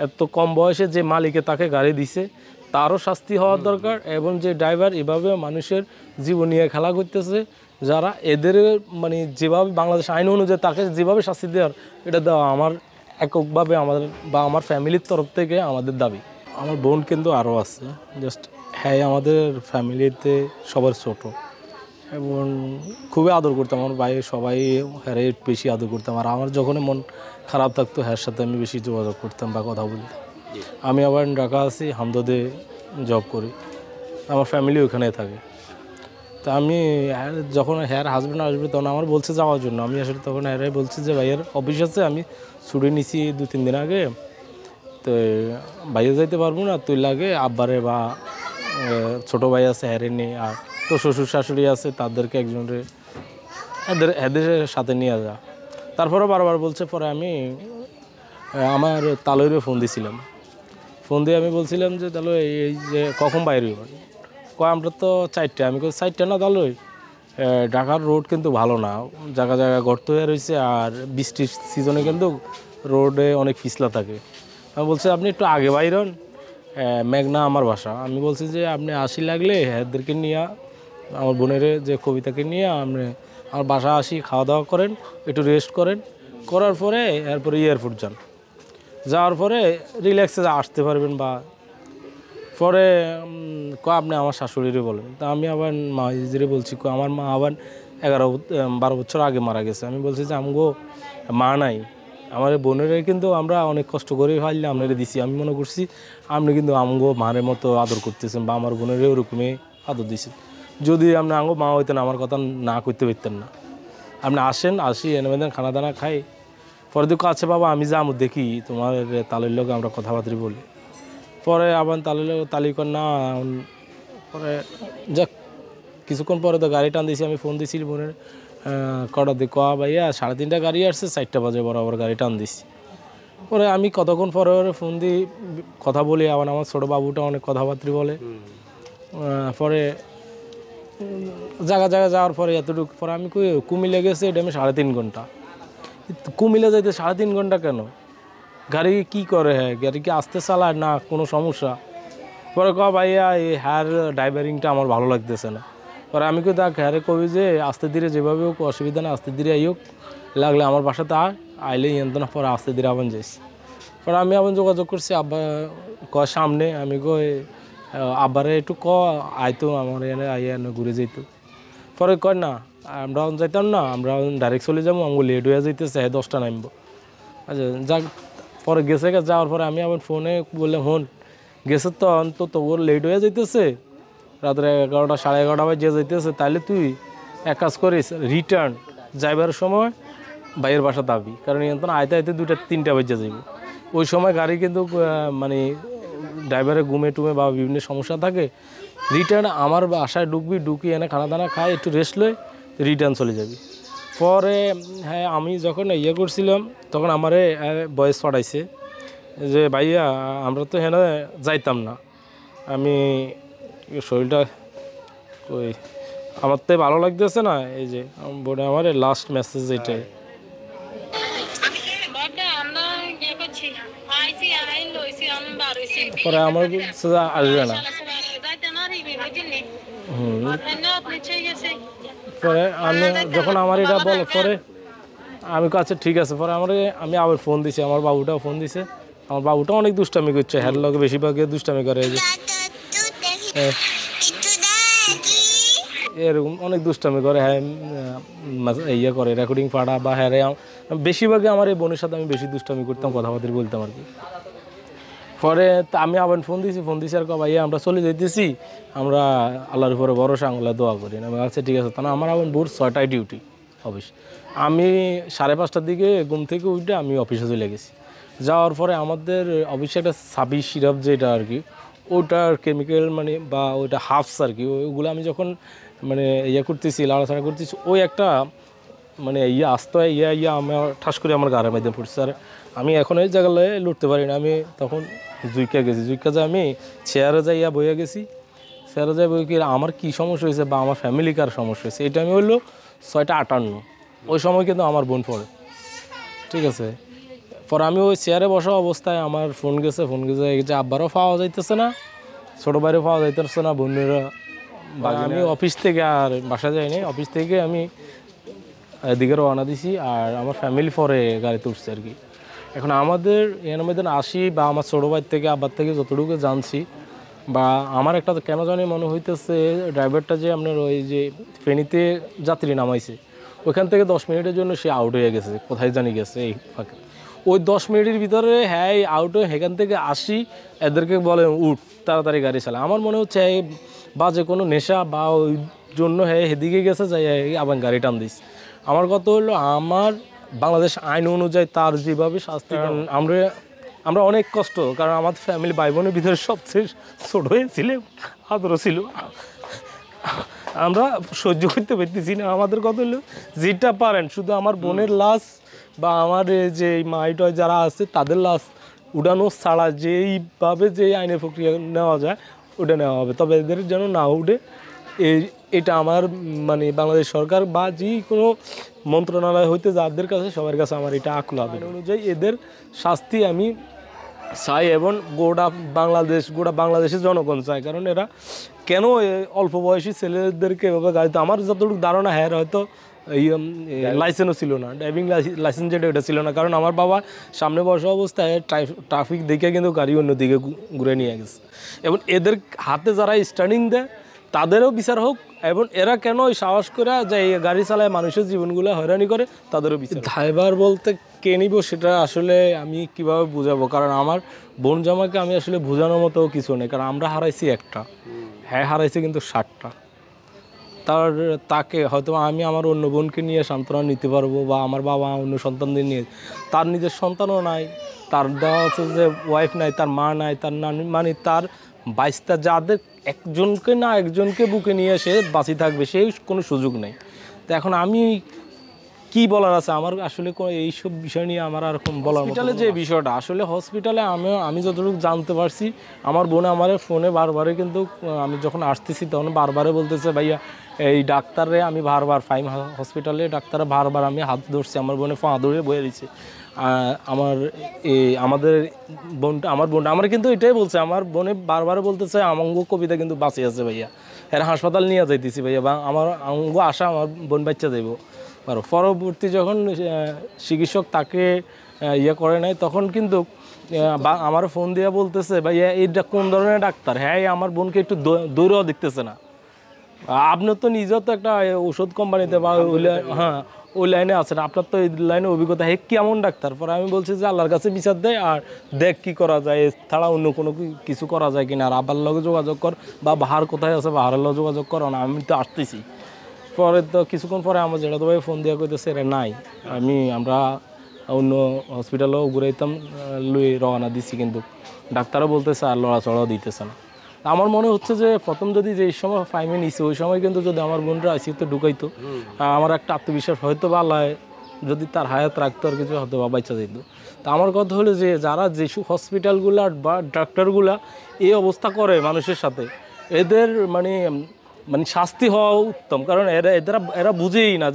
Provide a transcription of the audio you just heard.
এত কম বয়সে যে মালিকে তাকে গাড়ি দিছে তারও শাস্তি হওয়ার দরকার, এবং যে ড্রাইভার এভাবে মানুষের জীবন নিয়ে খেলা করতেছে, যারা এদের মানে যেভাবে বাংলাদেশ আইন অনুযায়ী তাকে যেভাবে শাস্তি দেওয়ার, এটা দেওয়া আমার এককভাবে আমাদের বা আমার ফ্যামিলির তরফ থেকে আমাদের দাবি। আমার বোন কিন্তু আরও আছে, জাস্ট হ্যাঁ আমাদের ফ্যামিলিতে সবার ছোট, এবং খুবই আদর করতাম। আমার ভাই সবাই হ্যাঁ বেশি আদর করতাম, আর আমার যখন মন খারাপ থাকতো হ্যার সাথে আমি বেশি যোগাযোগ করতাম বা কথা বলতাম। আমি আবার ঢাকা আছি, হামদর্দে জব করি, আমার ফ্যামিলি ওখানে থাকে। তা আমি যখন হ্যার হাজব্যান্ড আসবে তখন আমার বলছে যাওয়ার জন্য, আমি আসলে তখন হ্যারাই বলছি যে ভাইয়ের অফিস আছে, আমি ছুটি নিছি 2-3 দিন আগে, তো ভাইয়া যাইতে পারবো না, তুই লাগে আব্বারে বা ছোটো ভাই আছে হ্যারে নিয়ে, আর তো শ্বশুর শাশুড়ি আছে তাদেরকে একজনের এদের সাথে নিয়ে যা। তারপরে বারবার বলছে, পরে আমি আমার তালইরে ফোন দিছিলাম, ফোন দিয়ে আমি বলছিলাম যে তাহলে এই যে কখন বাইরে হইব, আমরা তো 4টা, আমি 4টা না তাহলে ঢাকার রোড কিন্তু ভালো না, জায়গা জায়গা গর্ত হয়ে রয়েছে, আর বৃষ্টির সিজনে কিন্তু রোডে অনেক পিছলা থাকে। আমি বলছি আপনি একটু আগে বাইরন, মেঘনা আমার বাসা। আমি বলছি যে আপনি আসি লাগলে এদেরকে নিয়ে, আমার বোনের যে কবিতাকে নিয়ে আপনি আমার বাসা আসি, খাওয়া দাওয়া করেন, একটু রেস্ট করেন, করার পরে এরপরে এয়ারপোর্ট যান, যাওয়ার পরে রিল্যাক্সে আসতে পারবেন। বা পরে আপনি আমার শাশুড়িরে বলেন। তা আমি আবার মাঝিরে বলছি, আমার মা আবার 11-12 বছর আগে মারা গেছে। আমি বলছি যে আমগো মা নাই, আমার বোনের কিন্তু আমরা অনেক কষ্ট করে ফাইলে আপনারা দিছি, আমি মনে করছি আপনি কিন্তু আমগো মায়ের মতো আদর করতেছেন বা আমার বোনের ওরকমই আদর দিছেন। যদি আপনি আমগো মা হইতেন আমার কথা না করতে পারতেন না, আপনি আসেন, আসি এনে খানা দানা খাই, পরে দেখো আচ্ছা বাবা আমি যাবো দেখি তোমার তালের লোক, আমরা কথাবার্তা বলি। পরে আবার তালিকর না, পরে যাক কিছুক্ষণ পরে তো গাড়ি টান দিয়েছি, আমি ফোন দিয়েছি বোনের কটা দিয়ে, ভাইয়া 3:30 গাড়ি আসছে, 4টা বাজে বরাবর গাড়ি টান দিছি। পরে আমি কতক্ষণ পরে ফোন দিই, কথা বলি, আবার আমার ছোটো বাবুটা অনেক কথাবার্তা বলে। পরে জায়গা যাওয়ার পরে এতটুকু পরে আমি কুমিল্লে গেছি, এটা আমি 3.5 ঘন্টা। কুমিল্লে যাইতে 3.5 ঘন্টা কেন? গাড়ি কি করে, হ্যাঁ গাড়ি কি আসতে চালায় না কোনো সমস্যা? পরে ভাইয়া এই হ্যার ড্রাইভারিংটা আমার ভালো লাগতেছে না। পরে আমি দেখ হ্যারে কবি যে আস্তে ধীরে যেভাবে হোক অসুবিধা না, আস্তে ধীরে আই হোক, লাগলে আমার বাসাতে আইলে না, পরে আস্তে ধীরে আবার যাইছি। পরে আমি আবার যোগাযোগ করছি আব্বা সামনে, আমি আব্বারে একটু আইতো আমার এনে এনে ঘুরে যেত। পরে না আমরা যাইতাম না, আমরা ডাইরেক্ট চলে যাবো, আমার লেট হয়ে যাইতেছে, 10টা নামবো। আচ্ছা যাক, পরে গেছে যাওয়ার পরে আমি আবার ফোনে বললাম, গেছে তো অন্তত ওর লেট হয়ে যাইতেছে, রাত্রে 11টা 11:30 বাজে যাইতেছে, তাহলে তুই এক কাজ করিস, রিটার্ন যাইবার সময় ভাইয়ের বাসা দাবি, কারণ আইতে 2টা-3টা বাজে যাইব। ওই সময় গাড়ি কিন্তু মানে ড্রাইভারের ঘুমে টুমে বা বিভিন্ন সমস্যা থাকে। রিটার্ন আমার বাসায় ঢুকি এনে খানা দানা খাই, একটু রেস্ট লই, রিটার্ন চলে যাবি। পরে হ্যাঁ আমি যখন করছিলাম তখন আমারে বয়স পাঠাইছে যে ভাইয়া আমরা তো হেন যাইতাম না, আমি শরীরটা ওই আমার তো ভালো লাগতেছে না, এই যে বোনে আমার লাস্ট মেসেজ এটাই। পরে আমার আসবে না। পরে আমি যখন আমার এটা বল, পরে আমি আচ্ছা ঠিক আছে। পরে আমি আবার ফোন দিছি, আমার বাবুটাও ফোন দিছে, আমার বাবুটা অনেক দুষ্টামি করছে, হ্যার লগে বেশিরভাগ দুষ্টামি করে, যে এরকম অনেক দুষ্টামি করে, হ্যাঁ করে রেকর্ডিং পাড়া বা হ্যাঁ বেশিরভাগই আমার এই বোনের সাথে আমি বেশি দুষ্টামি করতাম, কথাবার্তা বলতাম আর কি। পরে আমি আবার ফোন দিছি আর ভাইয়া আমরা চলে যেতেছি, আমরা আল্লাহর উপরে ভরসা, আঙুলা দোয়া করি। আমি আচ্ছা ঠিক আছে। তা আমার আবার ভোর 6টায় ডিউটি অফিস, আমি 5:30টার দিকে ঘুম থেকে উঠে আমি অফিসে চলে গেছি। যাওয়ার পরে আমাদের অফিসে একটা সাবি সিরাপ যেটা আর কি, ওটার কেমিক্যাল মানে বা ওইটা হাফস আর কি, ওইগুলো আমি যখন মানে করতেছি, লাড়াছাড়া করতেছি, ওই একটা মানে আসতে হয় আমার ঠাস করে আমার গাড়ির মধ্যে পড়ছে। আর আমি এখন এই জায়গায় লুটতে পারি না, আমি তখন জুইকা যে আমি চেয়ারে যাইয়া বইয়া গেছি, চেয়ারে যাই বই কি আমার কী সমস্যা হয়েছে বা আমার ফ্যামিলি কার সমস্যা হয়েছে, এটা আমি হইলো 6:58। ওই সময় কিন্তু আমার বোন পড়ে, ঠিক আছে। পরে আমি ওই চেয়ারে বসা অবস্থায় আমার ফোন গেছে যে আব্বারও পাওয়া যাইতেছে না, ছোটো ভাইরও পাওয়া যাইতেছে না, বোনেরা। আমি অফিস থেকে আর বাসা যাইনি, অফিস থেকে আমি এদিকে রওনা দিছি আর আমার ফ্যামিলি পরে গাড়িতে উঠছে আর কি। এখন আমাদের এর আসি বা আমার ছোটো ভাই থেকে আব্বার থেকে যতটুকু জানছি বা আমার একটা কেন জানি মনে হইতেছে ড্রাইভারটা যে আপনার ওই যে ফেনীতে যাত্রী নামাইছে ওইখান থেকে 10 মিনিটের জন্য সে আউট হয়ে গেছে, কোথায় জানি গেছে এই ফাঁকে। ওই 10 মিনিটের ভিতরে হ্যাঁ আউট হয়ে সেখান থেকে আসি এদেরকে বলে উঠ তাড়াতাড়ি গাড়ি চালা। আমার মনে হচ্ছে এই বাজে কোনো নেশা বা ওই জন্য হ্যাঁ সেদিকে গেছে যাই আবার গাড়ি টান দিস। আমার কথা হলো আমার বাংলাদেশ আইন অনুযায়ী তার যেভাবে শাস্তি আমরা অনেক কষ্ট, কারণ আমাদের ফ্যামিলি ভাই বোনের ভিতরে সবচেয়ে ছোট হয়েছিল আদরও ছিল, আমরা সহ্য করতে পারতেছি না। আমাদের কথা হলো যেটা পারেন শুধু আমার বোনের লাশ বা আমার যে মাইটয় যারা আছে তাদের লাশ উড়ানো ছাড়া যেইভাবে যে আইনের প্রক্রিয়া নেওয়া যায় ওটা নেওয়া হবে, তবে এদের যেন না উঠে এটা আমার মানে বাংলাদেশ সরকার বা যে কোনো মন্ত্রণালয় হইতে যাদের কাছে সবার কাছে আমার এটা আকুল আবেদন অনুযায়ী এদের শাস্তি আমি চাই এবং গোটা বাংলাদেশের জনগণ চায়। কারণ এরা কেন অল্প বয়সী ছেলেদেরকে এভাবে গাড়িতে, আমার যতটুকু ধারণা হ্যাঁ হয়তো এই লাইসেন্সও ছিল না, ড্রাইভিং লাইসেন্স যেটা ওটা ছিল না, কারণ আমার বাবা সামনে বসা অবস্থায় ট্রাফিক দেখে কিন্তু গাড়ি অন্যদিকে ঘুরে নিয়ে গেছে। এবং এদের হাতে যারা স্টার্নিং দেয় তাদেরও বিচার হোক, এবং এরা কেন ওই সাহস করে যে গাড়ি চালায় মানুষের জীবনগুলো হয়রানি করে তাদেরও বিচার। ড্রাইভার বলতে কে নিব সেটা আসলে আমি কিভাবে বুঝাবো, কারণ আমার বোন জামাকে আমি আসলে বোঝানোর মতো কিছু নেই, কারণ আমরা হারাইছি একটা, হ্যাঁ হারাইছি কিন্তু 60টা। তাকে হয়তো আমি আমার অন্য বোনকে নিয়ে সান্ত্বনা নিতে পারবো বা আমার বাবা অন্য সন্তানদের নিয়ে, তার নিজের সন্তানও নাই, তার দেওয়া হচ্ছে যে ওয়াইফ নাই, তার মা নাই, তার নানি মানে তার 22টা যাদের একজনকে বুকে নিয়ে সে বাঁচি থাকবে সেই কোনো সুযোগ নেই। তো এখন আমি কি বলার আছে আমার আসলে এইসব বিষয় নিয়ে আমার আর বলার হসপিটালে যে বিষয়টা আসলে হসপিটালে আমি যতটুকু জানতে পারছি আমার বোনে আমার ফোনে বারবারে কিন্তু আমি যখন আসতেছি তখন বারবারে বলতেছে ভাইয়া এই ডাক্তারে আমি বারবার ফাইম হসপিটালে ডাক্তারে বারবার আমি হাত ধরছি, আমার বোনে পা ধরে বয়ে দিচ্ছে। আমাদের বোনটা আমার কিন্তু এটাই বলছে, আমার বোনে বারবার বলতেছে আমঙ্গ কবিতা কিন্তু বাঁচে আছে ভাইয়া, এরা হাসপাতাল নিয়ে যাইতেছি ভাইয়া, বা আমার অঙ্গ আশা আমার বোন বাচ্চা যাইব। আর পরবর্তী যখন চিকিৎসক তাকে ইয়ে করে নেয় তখন কিন্তু আমার ফোন দিয়ে বলতেছে ভাইয়া এইটা কোন ধরনের ডাক্তার, হ্যাঁ আমার বোনকে একটু দৌড়াও দেখতেছে না, আপনার তো নিজেও তো একটা ওষুধ কোম্পানিতে বা হ্যাঁ ওই লাইনে আছেন, আপনার তো এই লাইনে অভিজ্ঞতা, হে কেমন ডাক্তার। পরে আমি বলছি যে আল্লাহর কাছে বিচার দেয় আর দেখ কি করা যায়, এছাড়া অন্য কোনো কিছু করা যায় কিনা, আর আব্বার লগে যোগাযোগ কর বা বাহার কোথায় আছে বাহারের লগে যোগাযোগ কর, না আমি তো আসতেছি। পরে তো কিছুক্ষণ পরে আমার জেঠাতো ভাই ফোন দিয়ে কইতেছে এরা নাই, আমরা অন্য হসপিটালেও ঘুরাইতাম লুই রওনা দিচ্ছি, কিন্তু ডাক্তারও বলতেছে আর লড়াচড়াও দিতেছে না। আমার মনে হচ্ছে যে প্রথম যদি যে সময় ফাইমে নিছে ওই সময় কিন্তু যদি আমার বোনরা আইসিউতে ঢুকাইতো আমার একটা আত্মবিশ্বাস হয়তো বা আল্লাহ যদি তার হায়াত রাখতো আর কিছু হয়তো বা বাচ্চা দিত। তা আমার কথা হলো যে যারা যেসব হসপিটালগুলা বা ডাক্তারগুলা এই অবস্থা করে মানুষের সাথে এদের মানে শাস্তি হওয়া উত্তম, কারণ এরা বুঝেই না।